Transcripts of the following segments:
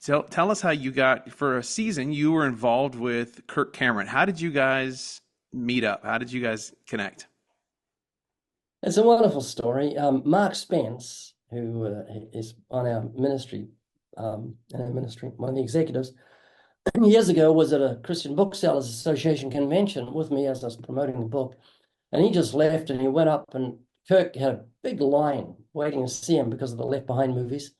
Tell us how you got, for a season, you were involved with Kirk Cameron. How did you guys meet up? How did you guys connect? It's a wonderful story. Mark Spence, who is on our ministry, one of the executives, years ago was at a Christian Booksellers Association convention with me as I was promoting the book. And he just left and he went up and Kirk had a big line waiting to see him because of the Left Behind movies.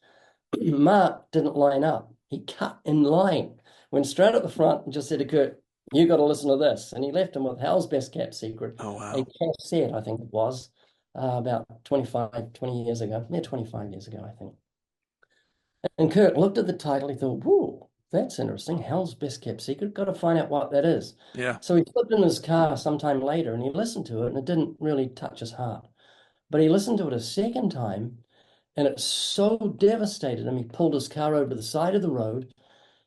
Mark didn't line up. He cut in line, went straight at the front and just said to Kirk, you got to listen to this. And he left him with Hell's Best Kept Secret, Oh, a wow. cassette, I think it was, about 20 years ago. Yeah, 25 years ago, I think. And Kirk looked at the title. He thought, whoa, that's interesting. Hell's Best Kept Secret. Got to find out what that is. Yeah. So he flipped in his car sometime later and he listened to it and it didn't really touch his heart. But he listened to it a second time and it so devastated him. He pulled his car over to the side of the road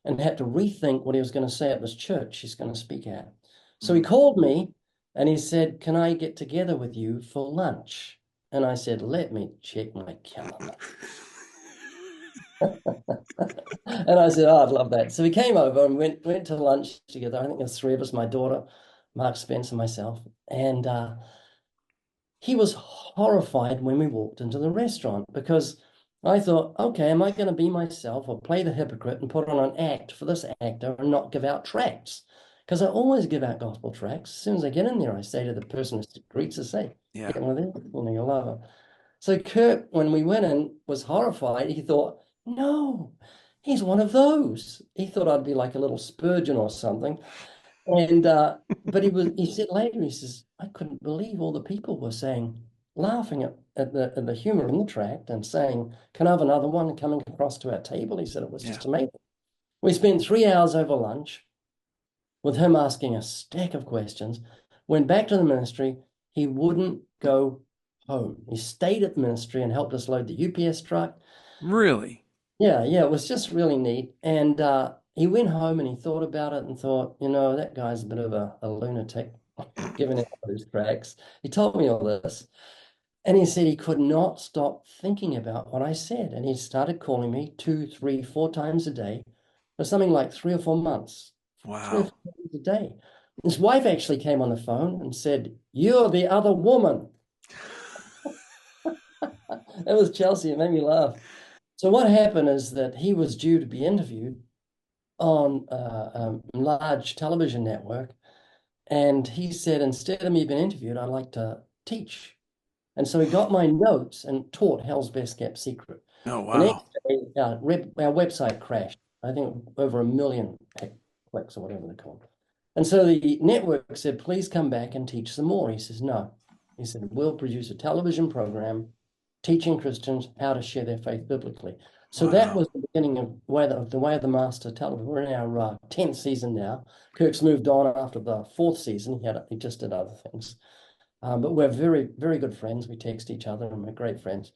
and had to rethink what he was going to say at this church he's going to speak at. So he Mm. called me and he said, can I get together with you for lunch? And I said, let me check my calendar. And I said, oh, I'd love that. So we came over and went to lunch together. I think there's three of us, my daughter, Mark Spence, and myself. And he was horrified when we walked into the restaurant because I thought, okay, am I going to be myself or play the hypocrite and put on an act for this actor and not give out tracts? Because I always give out gospel tracts. As soon as I get in there, I say to the person who greets us, say, Yeah. get one of them, you'll love her. So Kurt, when we went in, was horrified. He thought, no, he's one of those. He thought I'd be like a little Spurgeon or something. And but he said later, he says, I couldn't believe all the people were saying, laughing at the humor in the tract and saying, can I have another one coming across to our table? He said it was Yeah. just amazing. We spent 3 hours over lunch with him asking a stack of questions, went back to the ministry. He wouldn't go home. He stayed at the ministry and helped us load the UPS truck. Really? Yeah, it was just really neat. And he went home and he thought about it and thought, that guy's a bit of a lunatic, giving out those tracks. He told me all this. And he said he could not stop thinking about what I said. And he started calling me two, three, four times a day for something like 3 or 4 months, 3 or 4 Wow. times a day. His wife actually came on the phone and said, you're the other woman. That was Chelsea. It made me laugh. So what happened is that he was due to be interviewed on a large television network. And he said, instead of me being interviewed, I'd like to teach. And so he got my notes and taught Hell's Best Kept Secret. Oh, The next wow. day, our website crashed. I think over 1 million clicks or whatever they're called. And so the network said, please come back and teach some more. He says, no. He said, we'll produce a television program teaching Christians how to share their faith biblically. So that Wow. was the beginning of the way of the Master television. We're in our 10th season now. Kirk's moved on after the fourth season. He just did other things. But we're very, very good friends. We text each other and we're great friends.